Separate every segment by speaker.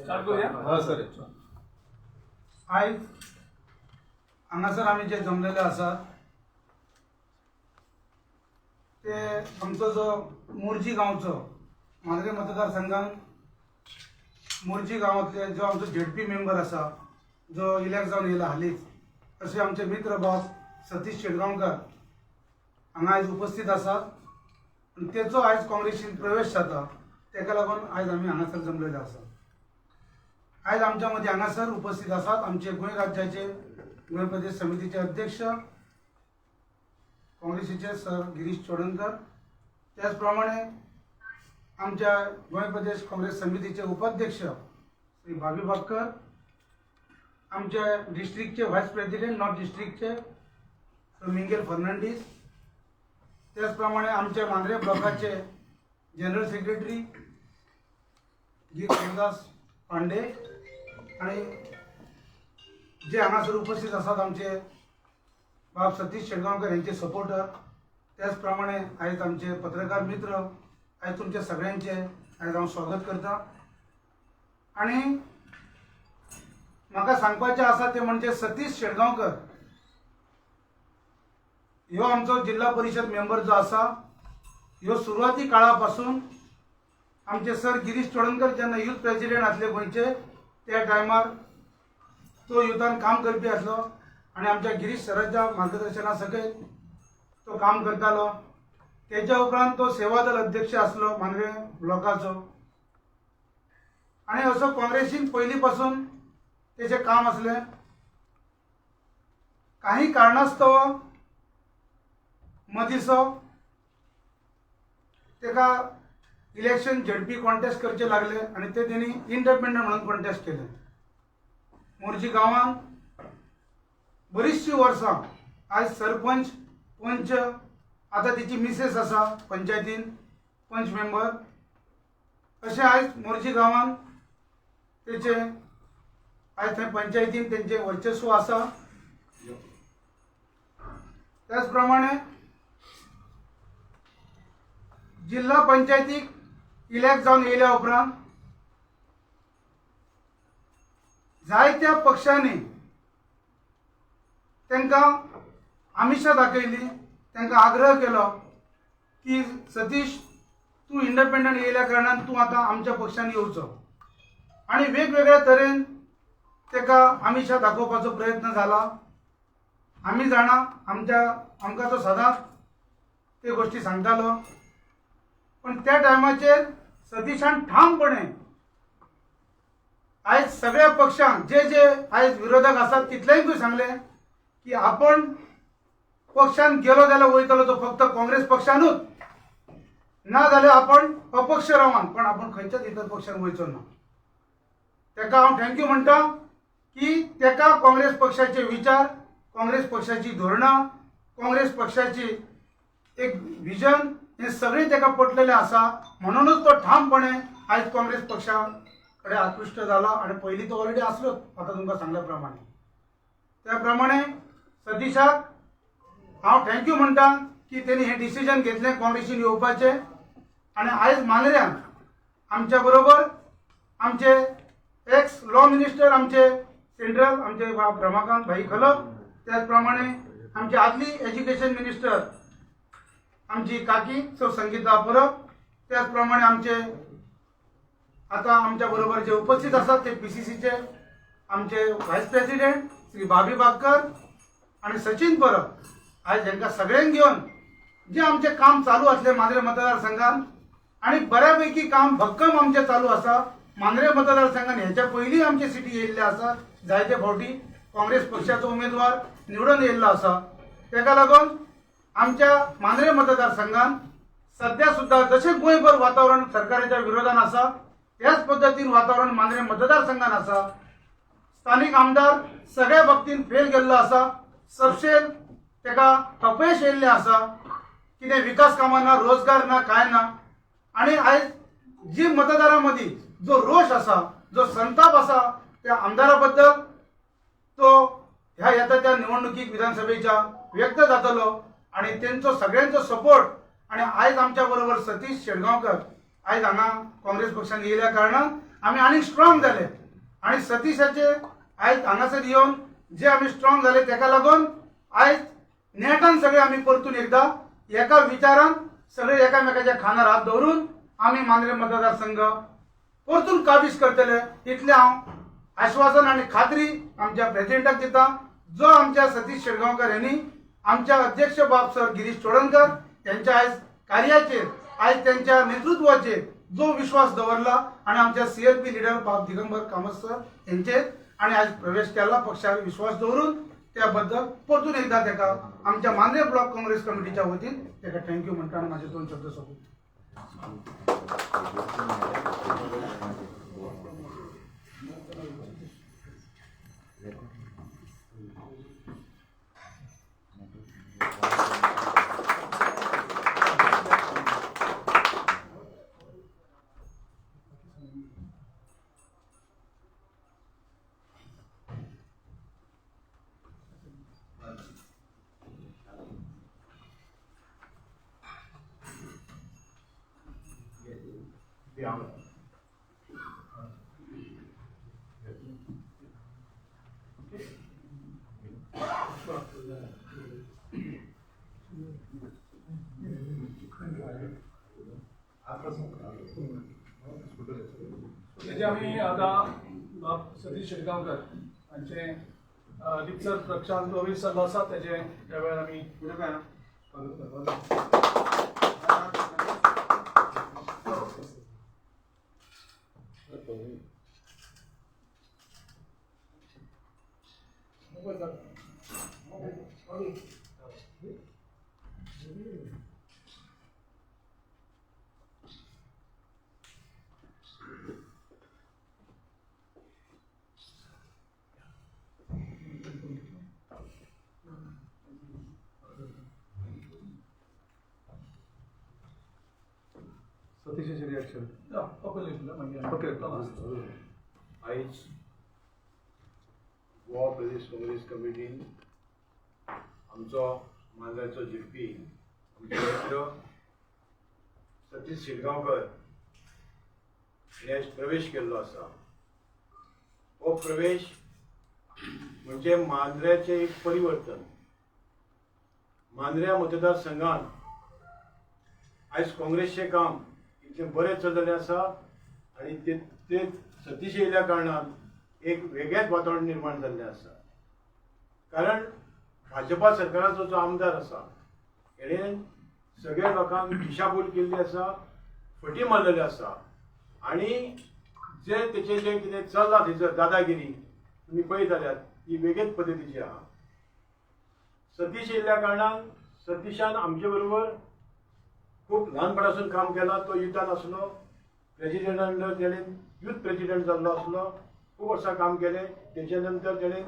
Speaker 1: आज हांगासर आमी जे जमलेले आसात ते आमचो जो मोर्जी गांवचो मांद्रे मतदारसंघात मोर्जी गांवांतले जो आमचो झेडपी मेंबर आसा जो इलेक्ट जावन येयला हालींच अशे आमचे मित्र भाव सतीश शेटगांवकर हांगा आयज उपस्थित आसात आनी तेचो आयज काँग्रेसीन प्रवेश जाता तेका लागून आयज आमी हांगासर जमलेले आसात। आज आमच्या मध्ये हांगासर उपस्थित आसात आमचे गोंय राज्याचे गोंय प्रदेश समितीचे अध्यक्ष काँग्रेसीचे सर गिरीश चोडणकर, त्याचप्रमाणे आमच्या गोंय प्रदेश काँग्रेस समितीचे उपाध्यक्ष श्री भाभी बाक्कर, आमचे डिस्ट्रिक्टचे व्हाइस प्रेसिडेंट नॉर्थ डिस्ट्रिक्टचे सर मिंगेल फर्नांडीस, त्याचप्रमाणे आमच्या मांद्रे ब्लॉकाचे general secretary G Ramdas Pande आणि जे हांगासर उपस्थित आसात आमचे बाब सतीश शेटगांवकर यांचे सपोर्टर, त्याचप्रमाणे आयज आमचे पत्रकार मित्र, आयज तुमच्या सगळ्यांचे आयज हांव स्वागत करता। आणि म्हाका सांगपाचें आसा ते म्हणजे सतीश शेटगांवकर ह्यो आमचो जिल्हा परिषद मेंबर जो आसा ह्यो सुरवाती काळापासून आमचे सर गिरीश चोडणकर जेन्ना यूथ प्रेसिडेंट आसले गोंयचे त्या टायमार तो युथान काम करपी आसलो आणि आमच्या गिरीश सराच्या मार्गदर्शना सकयल तो काम करतालो। त्याच्या उपरांत तो सेवादल अध्यक्ष आसलो मांद्रे ब्लॉकाचो आणि असो काँग्रेसीन पयलीपासून त्याचे काम असले। काही कारणास्तव मदींचो तेका इलेक्शन झेडपी कॉन्टेस्ट करचे लागले आणि ते त्यांनी इंडिपेंडंट म्हणून कॉन्टेस्ट केले। मोर्जी गांवांत बरीचशी वर्सां आज सरपंच पंच आता तिची मिसेस आसा पंचायतीन पंच मेंबर अशें आज मोर्जी गांवांत तेचे आज थंय पंचायतीन तेंचे वर्चस्व आसा। त्याच प्रमाणे जिल्हा पंचायतीक इलेक्ट जावन येयल्या उपरांत जायत्या पक्षांनी तांकां आमिषा दाखयली, तांकां आग्रह केलो की सतीश तूं इंडिपेंडंट येयल्या कारणान तूं आतां आमच्या पक्षान येवचो आणि वेगवेगळ्या तरेन ताका आमिषा दाखोवपाचो प्रयत्न जाला। आमी जाणा आमकां तो सदांच ते गोष्टी सांगतालो, पण त्या टायमाचेर सतीशान ठामपणे आज सगळ्या पक्षांक जे जे आज विरोधक आसात तितल्यांकूय सांगले की आपण पक्षान गेलो जाल्यार वयतलो तो फक्त काँग्रेस पक्षानूच, ना जाल्यार आपण अपक्ष रावान, पण आपण खंयच्याच इतर पक्षान वयचो ना। ताका हांव थँक्यू म्हणटा की ताका काँग्रेस पक्षाचे विचार, काँग्रेस पक्षाची धोरणां, काँग्रेस पक्षाची एक विजन हे सगळे ताका पटलेले आसा, म्हणूनच तो ठामपणे आज काँग्रेस पक्षाकडे आकृष्ट झाला आणि पयलीं तो ऑलरेडी आसलोच आता तुमकां सांगल्या प्रमाणे। त्या प्रमाणे सतीशाक हांव थँक्यू म्हणटा की तेणी हे डिसिजन घेतलें काँग्रेसीन येवपाचें आणि आयज मांद्र्यान आमच्या बरोबर आमचे एक्स लॉ मिनिस्टर आमचे सेंट्रल आमचे रमाकांत भाई खलप, त्याच प्रमाणे आमचे आदली एज्युकेशन मिनिस्टर आमची काकी सो संगीता परब, त्याचप्रमाणे आमचे आता आमच्या बरोबर जे उपस्थित असतात ते पीसीसीचे आमचे व्हाइस प्रेसिडेंट श्री भाभी बाक्कर आणि सचिन परब, आज यांना सगळ्यांक घेऊन जे आमचे काम चालू असले मांद्रे मतदारसंघात आणि बऱ्यापैकी काम भक्कम आमचे चालू आसा। मांद्रे मतदारसंघात ह्याच्या पयलीं आमचे सिटी येयल्ले आसा, जायते फावटी काँग्रेस पक्षाचो उमेदवार निवडून येयल्लो आसा। ताका लागून आमच्या मांद्रे मतदारसंघात सध्या सुद्धा जसे गोंयभर वातावरण सरकाराच्या विरोधान आसा त्याच पद्धतीन वातावरण मांद्रे मतदारसंघात आसा। स्थानिक आमदार सगळ्या बाबतीन फेल गेल्लो आसा, सबशेल ताका अपयश येयल्लें आसा, कितें विकास कामां ना, रोजगार ना, काय ना। आणि आज जी मतदारांमदी जो रोष आसा, जो संताप आसा त्या आमदारा बद्दल तो ह्या येता त्या निवडणुकीक विधानसभेच्या व्यक्त जातलो आणि त्यांचो सगळ्यांचो सपोर्ट। आणि आज आमच्या बरोबर सतीश शेटगांवकर आज हांगा काँग्रेस पक्षान येयल्या कारणान आम्ही आनीक स्ट्रॉंग झाले आणि सतीशाचे आयज हांगासर येवन जे आम्ही स्ट्रॉंग झाले तेका लागून आयज नेटान सगळे आम्ही परतून एकदा एका विचारान सगळे एकामेकाच्या खानार हात दवरून आम्ही मांद्रे मतदारसंघ परतून काबीज करतले इतले हांव आश्वासन आणि खात्री आमच्या प्रेसिडेंटाक दिता. जो आमच्या सतीश शेळगांवकर यांनी आमच्या अध्यक्ष बाप सर गिरीश चोडणकर यांच्या आयज कार्याचेर आयज त्यांच्या नेतृत्वाचेर जो विश्वास दवरला आणि आमच्या CLP लिडर बाप दिगंबर कामत सर यांचेर आणि आज प्रवेश केला पक्षावर विश्वास दवरून त्याबद्दल परतून एकदा त्याका आमच्या मांद्रे ब्लॉक काँग्रेस कमिटीच्या वतीन त्याका थँक्यू म्हणटा आणि माझे 2 शब्द सोडतो.
Speaker 2: त्याचे आम्ही आता बाप सतीश शेळगांवकर यांचे रितसर प्रशांत 24 साल आसा त्याचे त्या वेळार आमी सतीशाचे रिएक्शन
Speaker 3: आयज गोवा प्रदेश काँग्रेस कमिटीन आमचो मांद्रेचो जिखपी आमचे मित्र सतीश शेळगांवकर हे प्रवेश केल्लो आसा. हो प्रवेश म्हणजे मांद्रेचे एक परिवर्तन. मांद्र्या मतदारसंघात आयज काँग्रेसचे काम इतले बरें चल्लेलें आसा आनी ते सतीश येयल्या कारणान एक वेगळेंच वातावरण निर्माण जाल्लें आसा. कारण भाजपा सरकाराचो जो आमदार आसा हेणें सगळ्या लोकांक दिशाभूल केल्ली आसा, फटी मारलेली आसा आनी जे तेचे जे कितें चल्लां थंयसर दादागिरी तुमी पळयत जाल्यार ही वेगळेच पद्दतीची आहा. सतीश येयल्ल्या कारणान सतीशान आमचे बरोबर खूब ल्हानपणासून काम केला. तो युथान आसलो, प्रेसिडेंट अंडर तेणें युथ प्रेसिडेंट जाल्लो आसलो, खूब वर्सां काम केलें. तेच्या नंतर तेणें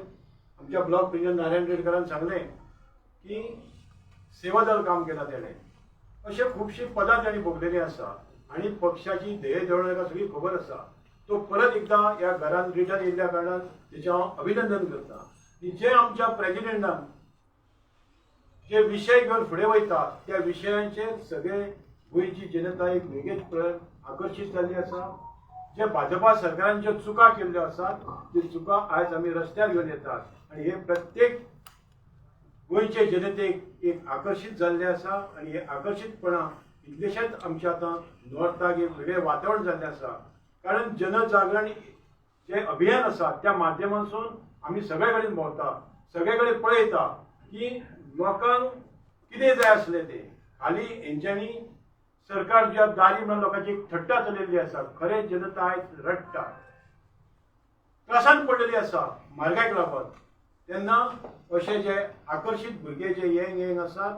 Speaker 3: आमच्या ब्लॉक प्रेसिडेंट नारायण रेडकरान सांगलें की सेवादल काम केला तेणें. अशें खुबशीं पदां तेणें भोगलेलीं आसा आनी पक्षाची ध्येय धोरणां ताका सगळी खबर आसा. तो परत एकदा ह्या घरान रिटर्न येयल्ल्या कारणान तेचें हांव अभिनंदन करता. जे आमच्या प्रेसिडेंटान जे विषय घेवन फुडें वयता त्या विशयांचेर सगळे गोंयची जनता एक वेगळेच आकर्शीत जाल्ली आसा. जे भाजपा सरकारान ज्यो चुका केल्ल्यो आसात त्यो चुका आयज आमी रस्त्यार घेवन येतात आनी हे प्रत्येक गोंयचे जनतेक एक आकर्शीत जाल्ले आसा आनी हे आकर्शीतपणां इतलेशेच आमचे आतां नॉर्थाक एक वेगळें वातावरण जाल्लें आसा. कारण जनजागरण जे अभियान आसा त्या माध्यमांतसून आमी सगळे कडेन भोंवता, सगळे कडेन पळयता की लोकांक कितें जाय आसलें तें. हालीं हेंच्यांनी सरकार ज्या दारी म्हणून लोकांची एक थट्टा चलयल्ली आसा. खरें जनता आयज रडटा, त्रासान पडलेली आसा म्हारगायक लागून. तेन्ना अशे जे आकर्शीत भुरगे जे यंग आसात,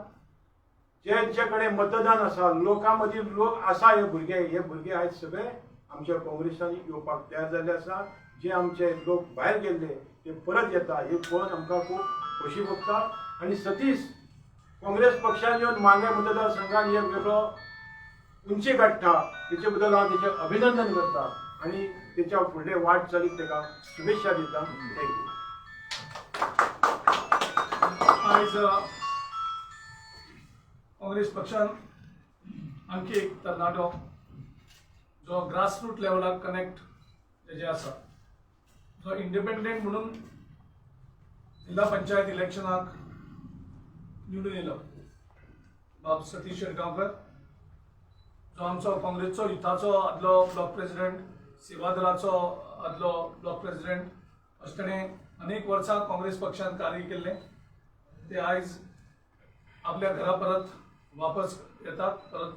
Speaker 3: जे कडेन मतदान आसा, लोकां मदीं लोक आसा, हे भुरगे आयज सगळे आमच्या काँग्रेसान येवपाक तयार जाल्ले आसा. जे आमचे लोक भायर गेल्ले ते परत येता हे पळोवन आमकां खूब खोशी भोगता. आनी सतीश काँग्रेस पक्षान येवन मांद्रे मतदारसंघान एक वेगळो उंची गाठता तेचे बद्दल हांव तेचें अभिनंदन करता आनी तेच्या फुडले वाटचालीक ताका शुभेच्छा दिता. थँक्यू.
Speaker 2: आयज काँग्रेस पक्षान आणखी एक तरणाटो जो ग्रासरूट लेवलाक कनेक्ट तेजे आसा जो इंडिपेंडेंट म्हणून जिल्हा पंचायत इलेक्शनाक निवडून येयलो बाब सतीश शेटगांवकर, जो आमचो काँग्रेसचो युथाचो आदलो ब्लॉक प्रेसिडेंट, सेवा दलाचो आदलो ब्लॉक प्रेसिडेंट, अशें ताणें अनेक वर्सां काँग्रेस पक्षांत कार्य केल्लें. ते आयज आपल्या घरा परत वापस येतात, परत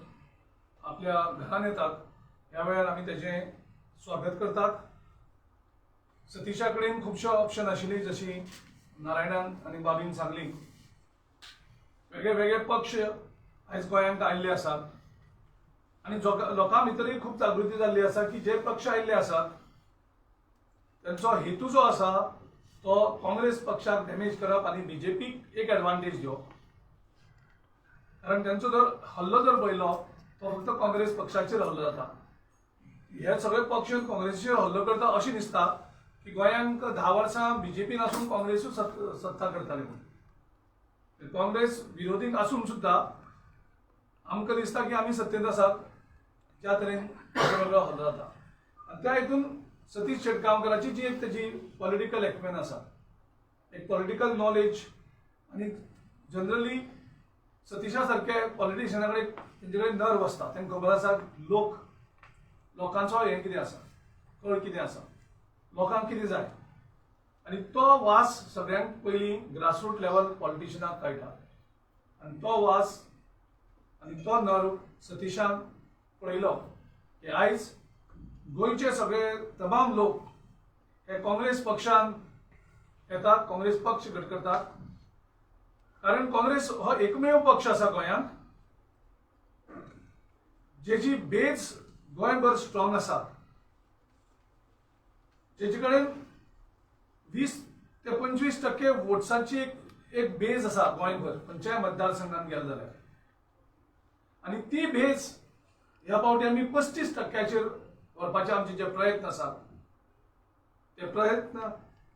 Speaker 2: आपल्या घरान येतात. ह्या वेळार आमी तेजें स्वागत करतात. सतीशा कडेन खुबश्यो ऑप्शन आशिल्ली, जशी नारायणान आनी बाबीन सांगली. वेगळे वेगळे पक्ष आयज गोंयांत आयिल्ले आसात आनी लोकां भितरय खूब जागृती जाल्ली आसा की जे पक्ष आयिल्ले आसात तांचो हेतू जो आसा तो काँग्रेस पक्षाक डॅमेज करप आनी बीजेपीक एक एडवांटेज दिवप. कारण तांचो जर हल्लो जर पळयलो तो फक्त काँग्रेस पक्षाचेर हल्लो जाता. हे सगळे पक्ष काँग्रेसीचेर हल्लो करता अशें दिसता की गोंयांक 10 वर्सां बीजेपीन आसून काँग्रेसूच सत्ता करताले म्हणून. काँग्रेस विरोधीक आसून सुद्दां आमकां दिसता की आमी सत्तेंत आसात, ज्या तरेन वेगळो हल्लो जाता. आनी त्या हितून सतीश शेटगांवकराची जी एक तेजी पॉलिटिकल एक्वेन आसा, एक पॉलिटिकल नॉलेज, आनी जनरली सतीशा सारखे पॉलिटिशियना कडेन तेंचे कडेन नर्व आसता. तांकां खबर आसा लोकांचो हें कितें आसा, कळ कितें आसा, लोकांक कितें जाय. आनी तो वास सगळ्यांत पयलीं ग्रासरूट लेवल पॉलिटिशियनाक कळटा. आनी तो वास आनी तो नर्व सतीशान पळयलो की आयज गोंयचे सगळे तमाम लोक हे काँग्रेस पक्षान येतात, काँग्रेस पक्ष घट करतात. कारण काँग्रेस हो एकमेव पक्ष आसा गोंयांत जेची बेज गोंयभर स्ट्रॉंग आसा, जेचे कडेन 20 ते 25% वोट्सांची एक बेज आसा गोंयभर खंयच्याय मतदारसंघात गेले जाल्यार. आनी ती बेज ह्या फावटी आमी 35%चेर व्हरपाचे आमचे जे प्रयत्न आसात, ते प्रयत्न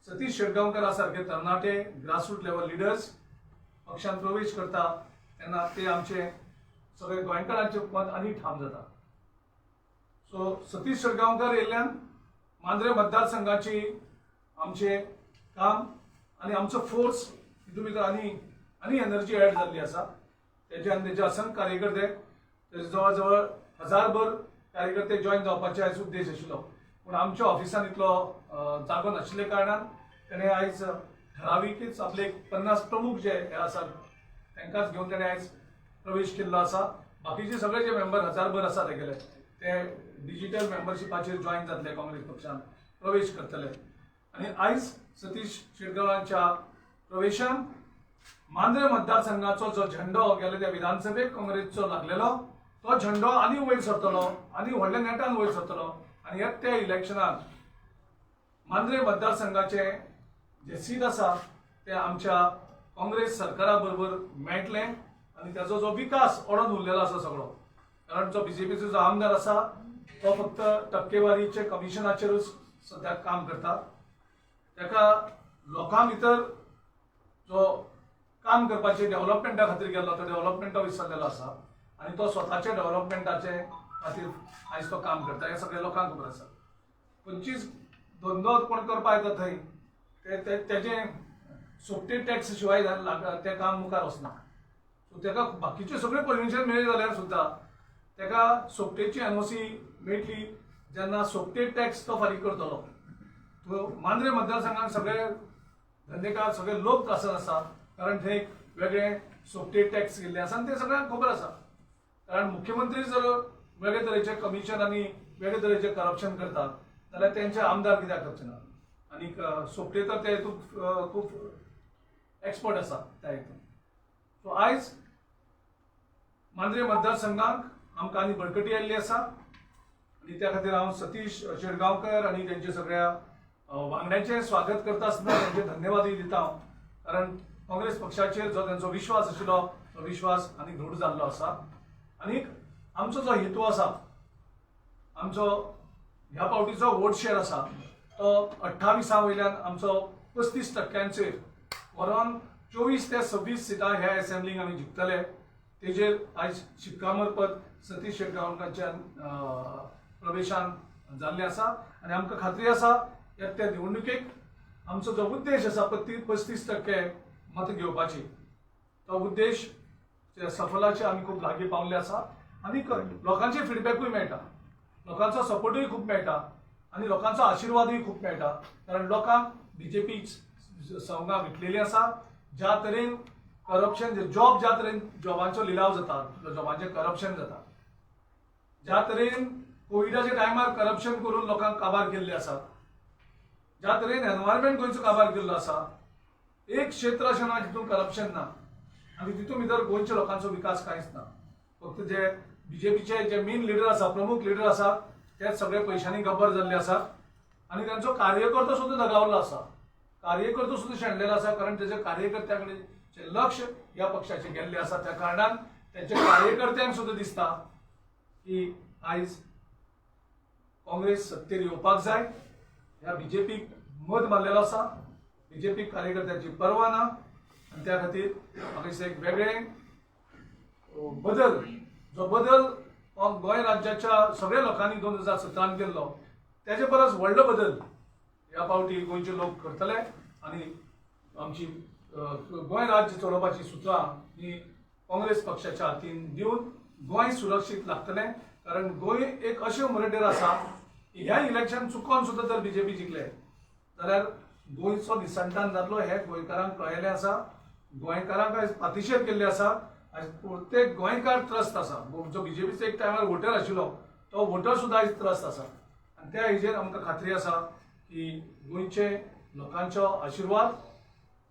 Speaker 2: सतीश शेटगांवकर सारखे तरणाटे ग्रासरूट लेवल लिडर्स पक्षांत प्रवेश करता तेन्ना ते आमचे सगळे गोंयकारांचे मत आनी ठाम जाता. सो सतीश शेटगांवकर येयल्ल्यान मांद्रे मतदारसंघाची आमचे काम आनी आमचो फोर्स हितून भितर आनी एनर्जी एड जाल्ली आसा. तेजे आनी तेजे असंख्य कार्यकर्ते, तेजे जवळ जवळ 1000 कार्यकर्ते जॉईन जावपाचे आयज उद्देश आशिल्लो. पूण आमच्या ऑफिसान इतलो जागो नाशिल्ले कारणान तेणें आयज ठराविकच आपले 50 प्रमुख जे हे आसात तांकांच घेवन तेणें आयज प्रवेश केल्लो आसा. बाकीचे सगळे जे मेंबर 1000 आसा तेगेले ते डिजिटल मेंबरशिपाचेर जॉईन जातले, काँग्रेस पक्षान प्रवेश करतले. आनी आयज सतीश शेटगांवच्या प्रवेशान मांद्रे मतदारसंघाचो जो झेंडो गेले त्या विधानसभेक काँग्रेसचो लागलेलो तो झेंडो आनी वयर सरतलो, आनी व्हडल्या नेटान वयर सरतलो. आनी येत्या इलेक्शनाक मांद्रे मतदारसंघाचे जे सीट आसा ते आमच्या काँग्रेस सरकारा बरोबर मेळटले. आनी त्याचो जो विकास ओडून उरलेलो आसा सगळो, कारण जो बीजेपीचो जो आमदार आसा तो फक्त टक्केवारीचे कमिशनाचेरूच सद्याक काम करता. ताका लोकां भितर जो काम करपाचे डेव्हलपमेंटा खातीर गेल्लो तो डेव्हलपमेंटा विसरलेलो आसा आनी तो स्वताचे डेव्हलपमेंटाचे खातीर आयज तो काम करता. हे सगळे लोकांक खबर आसा. खंयचीच धंदो कोण करपा येता थंय तेजे सोपटे टॅक्स शिवाय ते काम मुखार वचना. सो ताका बाकीचे सगळे परमिशन मेळ्ळे जाल्यार सुद्दां ताका सोपटेची एनओसी मेळटली जेन्ना सोपटे टॅक्स तो फारीक करतलो. तो मांद्रे मतदारसंघात सगळे धंदेकार सगळे लोक त्रासान आसा, कारण थंय वेगळे सोपटे टॅक्स गेल्ले आसा आनी ते सगळ्यांक खबर आसा. कारण मुख्यमंत्री जर वेगळे तरेचे कमिशन आनी वेगळे तरेचे करप्शन करतात जाल्यार तेंचे आमदार कित्याक करचे ना. आनी सोपटे तर ते हितून खूब एक्सपर्ट आसा त्या हितून. सो आयज मांद्रे मतदारसंघाक आमकां आनी बळकटी आयिल्ली आसा आनी त्या खातीर हांव सतीश शेटगांवकर आनी तेंचे सगळ्या वांगड्यांचें स्वागत करता आसतना तेंचे धन्यवादय दिता हांव. कारण काँग्रेस पक्षाचेर जो तेंचो विश्वास आशिल्लो तो विश्वास आनी दृढ जाल्लो आसा. आनी आमचो जो हेतू आसा, आमचो ह्या फावटीचो वोट शेअर आसा तो 28 वयल्यान आमचो 35%चेर व्हरोन 24 ते 26 सिटां ह्या असेंब्लीक आमी जिखतले. तेजेर आयज शिक्कामोर्तब सतीश शेटगांवकाराच्या प्रवेशान जाल्लें आसा आनी आमकां खात्री आसा येत्या निवडणुकेक आमचो जो उद्देश आसा 35% मत घेवपाची तो उद्देश सफलाचे आमी खूब लागीं पावल्ले आसा आनी लोकांचे फिडबॅकूय मेळटा, लोकांचो सपोर्टूय खूब मेळटा आनी लोकांचो आशिर्वादूय खूब मेळटा कारण लोकांक बीजेपी संवंगां विटलेली आसा. ज्या तरेन करप्शन ज्या तरेन जॉबांचो लिलाव जाता, जॉबांचें करप्शन जाता, ज्या तरेन कोविडाच्या टायमार करप्शन करून लोकांक काबार केल्ले आसात, ज्या तरेन एनवायरमेंट गोंयचो काबार केल्लो आसा, एक क्षेत्र अशें ना जितून करप्शन ना आनी तितून भितर गोंयच्या लोकांचो विकास कांयच ना. फक्त जे बीजेपीचे जे मेन लिडर आसा, प्रमुख लिडर आसा, ते सगळे पयशांनी गब्बर जाल्ले आसात आनी तांचो कार्यकर्तो सुद्दां दगावल्लो आसा, कार्यकर्तो सुद्दां शेणलेलो आसा कारण तेजे कार्यकर्त्यां कडेन लक्ष ह्या पक्षाचे गेल्ले आसा. त्या कारणान तेंच्या कार्यकर्त्यांक सुद्दां दिसता की आयज काँग्रेस सत्तेर येवपाक जाय. ह्या बीजेपीक मत मारलेलो आसा, बीजेपीक कार्यकर्त्यांची पर्वा ना आनी त्या खातीर म्हाका दिसता एक वेगळें बदल, जो बदल गोंय राज्याच्या सगळ्या लोकांनी 2017 केल्लो तेजे परस व्हडलो बदल ह्या फावटी गोंयचे लोक करतले आनी आमची गोंय राज्य चलोवपाची सुत्रां ही काँग्रेस पक्षाच्या हातीन दिवन गोंय सुरक्षीत लागतलें. कारण गोंय एक अशें मुरेडेर आसा की ह्या इलेक्शन चुकोन सुद्दां जर बीजेपी जिखले जाल्यार गोंयचो निसंतान जातलो हे गोंयकारांक कळयलें आसा. गोंयकारांक आयज पातिशेर केल्ले आसा. आयज प्रत्येक गोंयकार त्रस्त आसा. जो बीजेपीचो एक टायमार वोटर आशिल्लो तो वोटर सुद्दां आयज त्रस्त आसा आनी त्या हेजेर आमकां खात्री आसा की गोंयचे लोकांचो आशिर्वाद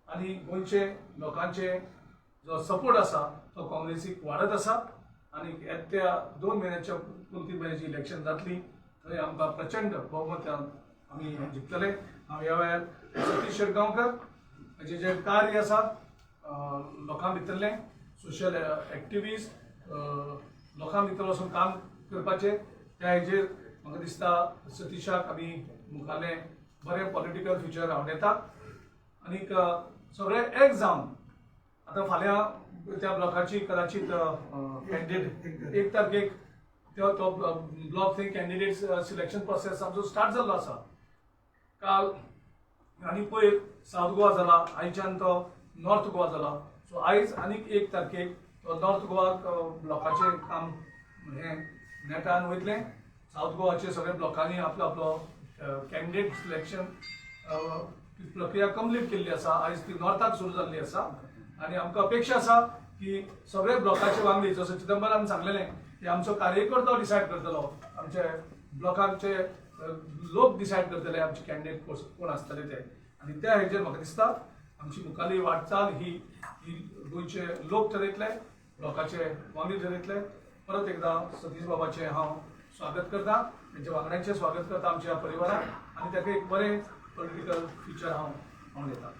Speaker 2: आनी गोंयचे लोकांचे जो सपोर्ट आसा तो काँग्रेसीक वाडत आसा आनी येत्या 2 म्हयन्याच्या 2-3 म्हयन्याची इलेक्शन जातली थंय आमकां प्रचंड बहुमतान आमी जिखतले. हांव ह्या वेळार सतीश शिरगांवकर हाचें जें कार्य आसा लोकां भितरलें सोशल एक्टिविस्ट लोकां भितर वचून काम करपाचें त्या हेजेर म्हाका दिसता सतीशाक आमी मुखारलें बरें पॉलिटिकल फ्युचर हांव येता आनीक सगळे एक जावन आतां फाल्यां त्या ब्लॉकाची कदाचित कॅन्डिडेट 1 तारखेक तो ब्लॉक थंय कॅन्डिडेट सिलेक्शन प्रोसेस आमचो स्टार्ट जाल्लो आसा. काल आनी पयर सावथ गोवा जाला, आयच्यान तो नॉर्थ गोवा जाला. सो आयज आनीक 1 तारखेक तो नॉर्थ गोवा ब्लॉकाचें काम हें नेटान वयतलें. सावथ गोवाचे सगळे ब्लॉकांनी आपलो आपलो कॅन्डिडेट सिलेक्शन प्रक्रिया कंप्लीट केल्ली आसा. आयज ती नॉर्थाक सुरू जाल्ली आसा आनी आमकां अपेक्षा आसा की सगळे ब्लॉकाचे वांगडी जसो चिदंबरान सांगलेलें की आमचो कार्यकर्तो डिसायड करतलो, आमचे ब्लॉकाचे लोक डिसायड करतले आमचे कॅन्डिडेट कोण आसतले ते आनी त्या हेजेर म्हाका दिसता आमची मुखारली वाटचाल ही गोंयचे लोक ठरयतले, ब्लॉकाचे वांगडी ठरयतले. परत एकदां सतीश बाबाचें हांव स्वागत करता, तेंच्या वांगड्यांचें स्वागत करता आमच्या परिवाराक आनी ताका एक बरें पॉलिटिकल फ्युचर हांव दिता.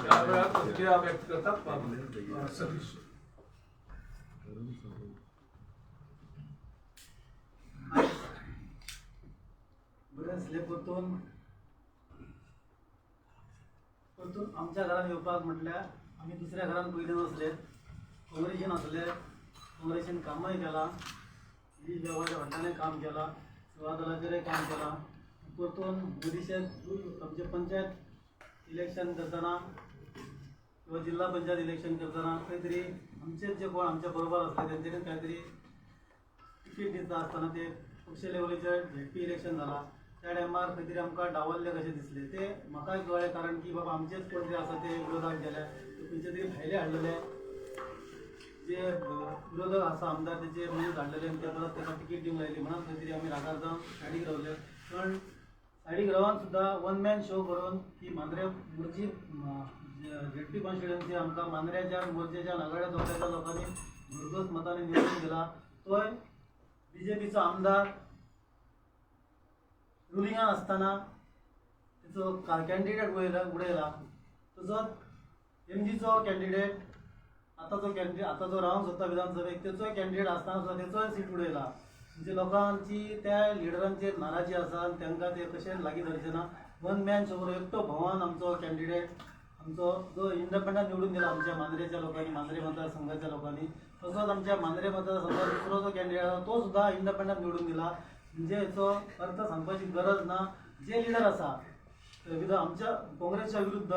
Speaker 2: त्या वेळार प्रतिक्रिया व्यक्त करता सतीश.
Speaker 4: बरें दिसलें परतून आमच्या घरान येवपाक म्हटल्यार आमी दुसऱ्या घरान पयलीं नसले, काँग्रेसीन आसले, काँग्रेसीन कामय केलां, ही वाठारांनी काम केलां, सेवा दलाचेरय काम केलां. परतून मोदीशेक आमचे पंचायत इलेक्शन करतना किंवा जिल्हा पंचायत इलेक्शन करतना खंय तरी आमचे जे कोण आमच्या बरोबर आसले तेंचे कडेन कांय तरी टिकेट दिता आसतना ते पक्ष लेवलीचेर झेडपी इलेक्शन जाला त्या टायमार खंय तरी आमकां डावल्ले कशें दिसले. ते म्हाकाय कळ्ळें कारण की बाबा आमचेच कोण जे आसा ते विरोधाक गेले, खंयचे तरी भायले हाडलेले जे विरोधक आसा आमदार तेचे मनीस हाडलेले आनी त्या परत ताका टिकेट दिवंक लायली म्हणून खंय तरी आमी रागार जावन सायडीक रावले. पण सायडीक रावन सुद्दां 1 मॅन शो करून ही मांद्रे मोर्जी झेडपी कॉन्स्टिट्युएन्सी आमकां मांद्रेच्या मोर्चेच्या नागाड्या चौकाच्या लोकांनी भरघोस मतांनी निवडून दिला. तोय बीजेपीचो आमदार रुलिंगान आसतना तेचो कॅन्डिडेट उडयला. तसोच एमजीचो कॅन्डिडेट आतां जो रावंक सोदता विधानसभेक तेचोय कॅन्डिडेट आसतना सुद्दां तेचोय सीट उडयला. म्हणजे लोकांची त्या लिडरांचेर नाराजी आसा आनी तांकां ते कशें लागीं धरचे ना. 1 मॅन शो करून एकटो भवान आमचो कॅन्डिडेट आमचो जो इंडिपेंडंट निवडून दिला आमच्या मांद्रेच्या लोकांनी, मांद्रे मतदारसंघाच्या लोकांनी, तसोच आमच्या मांद्रे मतदारसंघात दुसरो जो कॅन्डिडेट आसा तो सुद्धा इंडिपेंडंट निवडून दिला. म्हणजे हेचो अर्थ सांगपाची गरज ना. जे लिडर आसा आमच्या काँग्रेसच्या विरुद्ध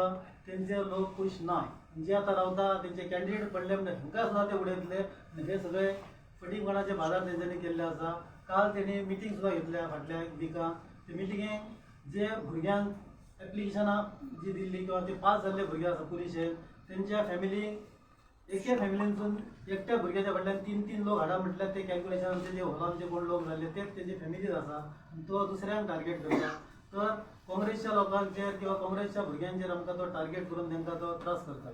Speaker 4: त्यांचे लोक खुश ना. जे आता रावता त्यांचे कॅन्डिडेट पडले म्हणजे तांकां सुद्धा ते उडयतले. हे सगळे फटींगपणाचे बाजार तेंच्यांनी केल्ले आसा. काल त्यांनी मिटींग सुद्धा घेतल्या फाटल्या विकान. ते मिटिंगेक जे भुरग्यांक एप्लिकेशनां जी दिल्ली किंवा ते पास जाल्ले भुरगे आसा पुलिशेन त्यांच्या फॅमिलीक एके फॅमिलींतून एकट्या भुरग्याच्या फाटल्यान 3-3 लोक हाडा म्हटल्यार ते कॅल्क्युलेशनाचे जे हॉलांचे कोण लोक जाल्ले तेच तेजी फॅमिलीज आसा. तो दुसऱ्यांक टार्गेट करता. तर काँग्रेसच्या लोकांचेर किंवा काँग्रेसच्या भुरग्यांचेर आमकां तो टार्गेट करून तांकां तो त्रास करता.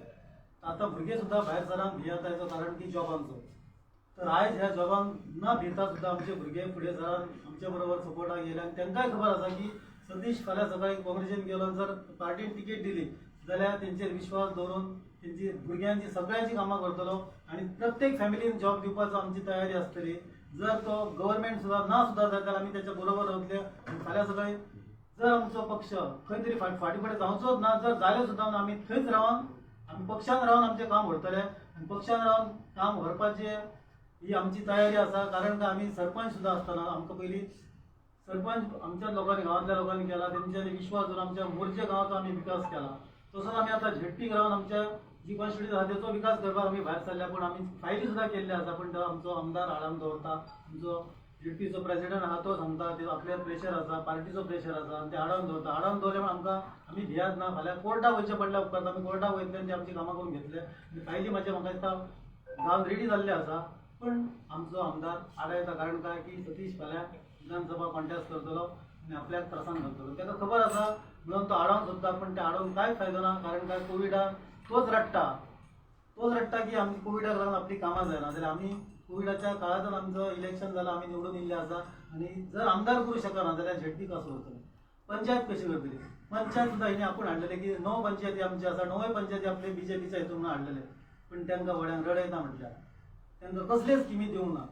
Speaker 4: आतां भुरगे सुद्धा भायर सरांक भियेता हेचो कारण की जॉबांचो. तर आयज ह्या जॉबांक न भिता सुद्धा आमचे भुरगे फुडें सरान आमच्या बरोबर सपोर्टाक येयले. आनी तांकांय खबर आसा की सतीश फाल्यां सकाळी काँग्रेसीन गेलो जर पार्टीन तिकेट दिली जाल्यार तेंचेर विश्वास दवरून तेंची भुरग्यांची सगळ्यांची कामां करतलो आनी प्रत्येक फॅमिलीन जॉब दिवपाचो आमची तयारी आसतली. जर तो गव्हर्मेंट सुद्धा ना सुद्धा जाल्यार आमी तेच्या बरोबर रावतले. आनी फाल्यां सकाळी जर आमचो पक्ष खंय तरी फाटी फुडें जावचोच ना जर जाले सुद्दां आमी थंयच रावन आमी पक्षान रावन आमचें काम व्हरतले. आनी पक्षान रावन काम व्हरपाचें ही आमची तयारी आसा. कारण काय आमी सरपंच सुद्धा आसतना आमकां पयलीं सरपंच आमच्या लोकांनी गांवांतल्या लोकांनी केला. तेंच्यांनी विश्वास दवरून आमच्या मोर्चे गांवाचो आमी विकास केला. तसोच आमी आतां झेडपीक रावन आमच्या जी कॉन्स्टिट्युन्सी आसा तेचो विकास करपाक आमी भायर सरल्या. पूण आमी फायली सुद्धा केल्ली आसा. पूण तो आमचो आमदार हाडान दवरता. आमचो झेडपीचो प्रेसिडेंट आहा तो सांगता ते आपल्यार प्रेशर आसा पार्टीचो प्रेशर आसा आनी ते हाडावन दवरता. हाडावन दवरल्यामुळे आमकां आमी भियात ना. फाल्यां कोर्टाक वयचें पडल्या उपरांत आमी कोर्टाक वयतले आनी ते आमची कामां करून घेतले. आनी फायली म्हाका दिसता जावन रेडी जाल्ले आसा. पण आमचो आमदार आडायता. कारण काय की सतीश फाल्यां विधानसभा कॉन्टेस्ट करतलो आनी आपल्याक त्रासान घालतलो. ताका खबर आसा म्हणून तो आडावन सोदता. पण ते आडावन कांयच फायदो ना. कारण काय कोविडान तोच रडटा की आमी कोविडाक लागून आपली कामां जायना. जाल्यार आमी कोविडाच्या काळांतून आमचो इलेक्शन जालां आमी निवडून येयल्ले आसा. आनी जर आमदार करूं शकना जाल्यार झेडपी कसो करतले. पंचायत कशी करतली. पंचायत सुद्दां हिने आपूण हाडलेले की 9 पंचायती आमचे आसा. 9 पंचायती आपले बीजेपीच्या हितून हाडलेले. पण तांकां वड्यांक रडयता म्हटल्यार तांकां कसलेच स्किमी दिवंक ना.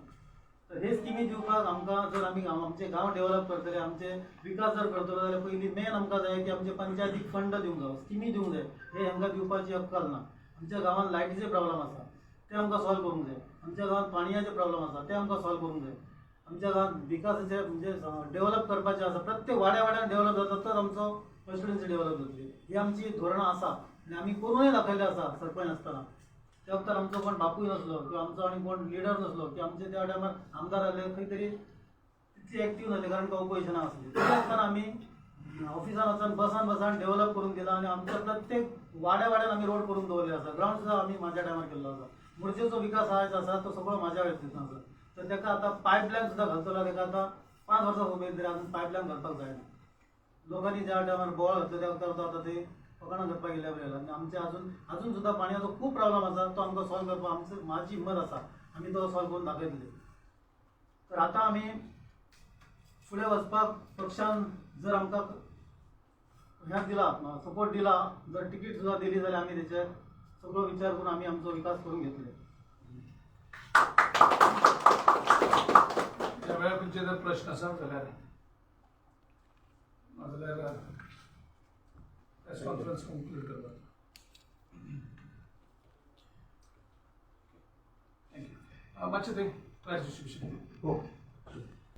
Speaker 4: तर हे स्किमी दिवपाक आमकां जर आमी आमचे गांव डेव्हलप करतले आमचे विकास जर करतलो जाल्यार पयलीं मेन आमकां जाय की आमचे पंचायतीक फंड दिवंक जाय स्किमी दिवंक जाय. हे हांकां दिवपाची अक्कल ना. आमच्या गांवांत लायटीचे प्रॉब्लेम आसा ते आमकां सॉल्व करूंक जाय. आमच्या गांवांत पाणयाचे प्रॉब्लेम आसा ते आमकां सॉल्व करूंक जाय. आमच्या गांवांत विकासाचे म्हणजे डेव्हलप करपाचें आसा. प्रत्येक वाड्यान डेव्हलप जाता तर आमचो कॉन्स्टिट्युन्सी डेव्हलप जातली. ही आमची धोरणां आसा आनी आमी करूनय दाखयले आसा. सरपंच आसतना त्या वक्तार आमचो कोण बापूय नसलो किंवा आमचो आनी कोण लिडर नसलो की आमचे त्या टायमार आमदार जाले खंय तरी तितले एक्टीव नासले कारण का ऑपोजिशनां आसली. त्या आसतना आमी ऑफिसान वचून बसान डेव्हलप करून दिला आनी आमच्या प्रत्येक वाड्यान आमी रोड करून दवरले आसा. ग्राउंड सुद्दां आमी म्हाज्या टायमार केल्लो आसा. मुर्जेचो विकास आयज आसा तो सगळो म्हाज्या वेळेंतल्यान आसा. तर ताका आतां पायपलायन सुद्दां घालतलो. ताका आतां 5 वर्सां उमेद तरी आजून पायपलायन घालपाक जायना. लोकांनी ज्या टायमार बोळ घातलो त्या वक्तार तो आतां ते फकाणां करपाक गेल्या बरें. आनी आमचे अजून सुद्दां पाणयाचो खूब प्रॉब्लेम आसा. तो आमकां सॉल्व करपाक म्हाजी हिम्मत आसा. आमी तो सॉल्व करून दाखयतले. तर आतां आमी फुडें वचपाक पक्षान जर आमकां ह्याक दिला सपोर्ट दिला जर तिकीट सुद्दां दिली जाल्यार आमी तेचेर सगळो विचार करून आमी आमचो विकास करून घेतले.
Speaker 2: त्या वेळार तुमचे जर प्रश्न आसात जाल्यार प्रेस कॉन्फरन्स कंक्लूड करतात. थँक्यू. मातशें ते प्रायस डिस्ट्रिब्युशन.